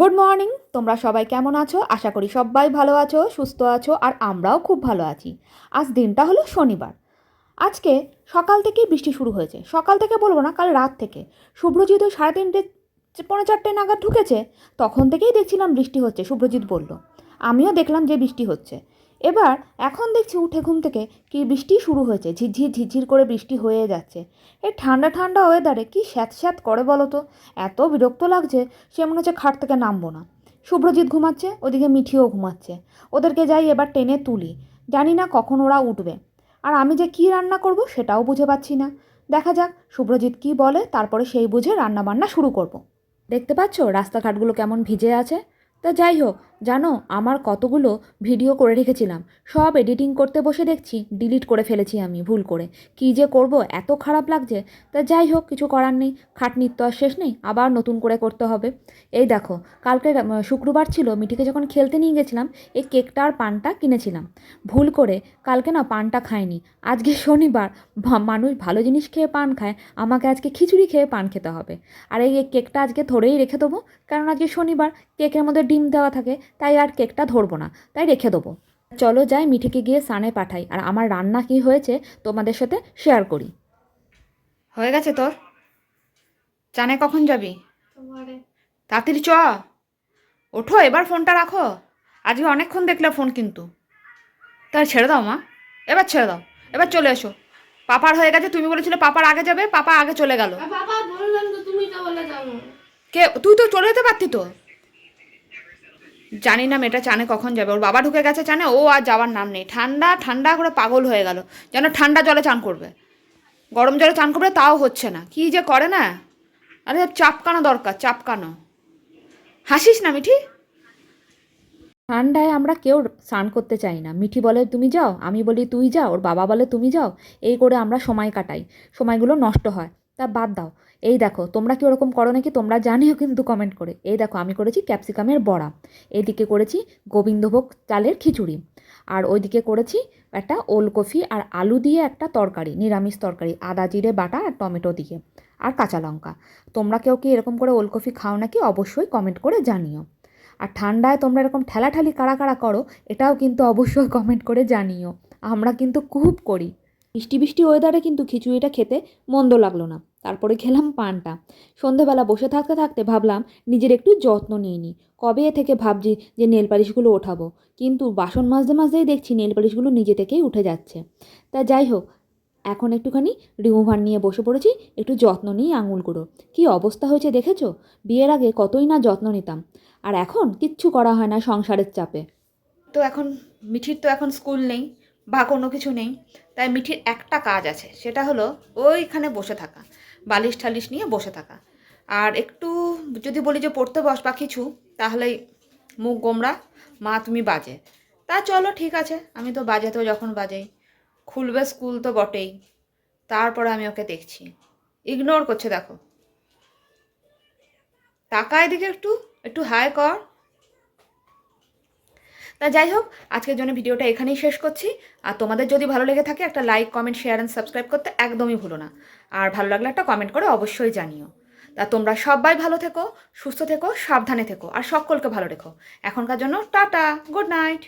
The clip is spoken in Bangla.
Good morning. তোমরা সবাই কেমন আছো? আশা করি সবাই ভালো আছো, সুস্থ আছো, আর আমরাও খুব ভালো আছি। আজ দিনটা হলো শনিবার। আজকে সকাল থেকেই বৃষ্টি শুরু হয়েছে। সকাল থেকে বলবো না, কাল রাত থেকে। শুভ্রজিৎ ওই 3:30 পৌনে 4টে নাগাদ ঢুকেছে, তখন থেকেই দেখছিলাম বৃষ্টি হচ্ছে। শুভ্রজিৎ বলল, আমিও দেখলাম যে বৃষ্টি হচ্ছে। এবার এখন দেখছি উঠে ঘুম থেকে কি বৃষ্টি শুরু হয়েছে, ঝিরঝির ঝিরঝির করে বৃষ্টি হয়ে যাচ্ছে। এই ঠান্ডা ঠান্ডা ওয়েদারে কি স্যাঁত স্যাঁত করে বলো তো। এত বিরক্ত লাগছে, সে মনে হচ্ছে খাট থেকে নামবো না। শুভ্রজিৎ ঘুমাচ্ছে, ওদিকে মিঠিও ঘুমাচ্ছে। ওদেরকে যাই এবার টেনে তুলি। জানি না কখন ওরা উঠবে। আর আমি যে কী রান্না করব সেটাও বুঝে পাচ্ছি না। দেখা যাক শুভ্রজিৎ কী বলে, তারপরে সেই বুঝে রান্না বান্না শুরু করব। দেখতে পাচ্ছ রাস্তাঘাটগুলো কেমন ভিজে আছে। তা যাই হোক, জানো আমার কতগুলো ভিডিও করে রেখেছিলাম, সব এডিটিং করতে বসে দেখছি ডিলিট করে ফেলেছি আমি ভুল করে। কী যে করব, এত খারাপ লাগছে। তা যাই হোক, কিছু করার নেই, খাটনির তো আর শেষ নেই, আবার নতুন করে করতে হবে। এই দেখো, কালকে শুক্রবার ছিল, মিঠিকে যখন খেলতে নিয়ে গেছিলাম এই কেকটা আর পানটা কিনেছিলাম। ভুল করে কালকে না পানটা খাইনি। আজকে শনিবার, মানুষ ভালো জিনিস খেয়ে পান খায়, আমাকে আজকে খিচুড়ি খেয়ে পান খেতে হবে। আর এই কেকটা আজকে ধরেই রেখে দেবো, কারণ আজকে শনিবার, কেকের মধ্যে ডিম দেওয়া থাকে, তাই আর কেকটা ধরবো না, তাই রেখে দেবো। চলো যাই, মিঠিকে গিয়ে সানে পাঠাই, আর আমার রান্না কি হয়েছে তোমাদের সাথে শেয়ার করি। হয়ে গেছে তোর? চানে কখন যাবি? তাড়াতাড়ি চ, ওঠো, এবার ফোনটা রাখো। আজকে অনেকক্ষণ দেখলে ফোন, কিন্তু তাই ছেড়ে দাও মা, এবার ছেড়ে দাও, এবার চলে এসো। পাপার হয়ে গেছে, তুমি বলেছিলে পাপার আগে যাবে, পাপা আগে চলে গেল। বাবা বললাম তো, তুমি তো বলে যাবো। কে? তুই তো চলে যেতে পারতি তো। জানি না মেয়েটা চানে কখন যাবে, ওর বাবা ঢুকে গেছে চানে, ও আর যাওয়ার নাম নেই। ঠান্ডা ঠান্ডা করে পাগল হয়ে গেল, যেন ঠান্ডা জলে চান করবে, গরম জলে চান করবে, তাও হচ্ছে না। কি যে করে না। আরে চাপকানো দরকার, চাপকানো। হাসিস না মিঠি। ঠান্ডায় আমরা কেউ স্নান করতে চাই না। মিঠি বলে তুমি যাও, আমি বলি তুই যাও, ওর বাবা বলে তুমি যাও, এই করে আমরা সময় কাটাই, সময়গুলো নষ্ট হয়। তা বাদ দাও। এই দেখো, তোমরা কি ওরকম করো নাকি তোমরা জানিও কিন্তু কমেন্ট করে। এই দেখো, আমি করেছি ক্যাপসিকামের বড়া, এইদিকে করেছি গোবিন্দভোগ চালের খিচুড়ি, আর ওইদিকে করেছি একটা ওলকপি আর আলু দিয়ে একটা তরকারি, নিরামিষ তরকারি, আদা জিরে বাটা আর টমেটো দিয়ে, আর কাঁচা লঙ্কা। তোমরা কেউ কি এরকম করে ওলকপি খাও নাকি অবশ্যই কমেন্ট করে জানিও। আর ঠান্ডায় তোমরা এরকম ঠেলাঠালি কারা কারা করো এটাও কিন্তু অবশ্যই কমেন্ট করে জানিও। আমরা কিন্তু খুব করি। বৃষ্টি বৃষ্টি ওয়েদারে কিন্তু খিচুড়িটা খেতে মন্দ লাগলো না। তারপরে খেলাম পানটা। সন্ধেবেলা বসে থাকতে থাকতে ভাবলাম নিজের একটু যত্ন নিয়ে নিই। কবে থেকে ভাবছি যে নেল পালিশগুলো ওঠাবো, কিন্তু বাসন মাজতে মাজতেই দেখছি নেল পালিশগুলো নিজে থেকেই উঠে যাচ্ছে। তা যাই হোক, এখন একটুখানি রিমুভার নিয়ে বসে পড়েছি, একটু যত্ন নিই আঙুলগুলো। কী অবস্থা হয়েছে দেখেছো? বিয়ের আগে কতই না যত্ন নিতাম, আর এখন কিচ্ছু করা হয় না সংসারের চাপে। তো এখন মিঠির তো এখন স্কুল নেই বা কোনো কিছু নেই, তাই মিঠির একটা কাজ আছে, সেটা হলো ওইখানে বসে থাকা, বালিশ ঠালিশ নিয়ে বসে থাকা। আর একটু যদি বলি যে পড়তে বস বা কিছু, তাহলেই মুখ গোমরা, মা তুমি বাজে। তা চলো ঠিক আছে, আমি তো বাজাতেও যখন বাজাই, খুলবে স্কুল তো বটেই, তারপরে আমি ওকে দেখছি। ইগনোর করছে দেখো, টাকা এদিকে একটু একটু হাই কর। তা যাই হোক, আজকের জন্য ভিডিওটা এখানেই শেষ করছি। আর তোমাদের যদি ভালো লেগে থাকে একটা like comment share and subscribe করতে একদমই ভুলো না। আর ভালো লাগলে একটা কমেন্ট করে অবশ্যই জানিও। তা তোমরা সবাই ভালো থেকো, সুস্থ থেকো, সাবধানে থেকো, আর সকলকে ভালো রেখো। এখনকার জন্য টাটা, গুড নাইট।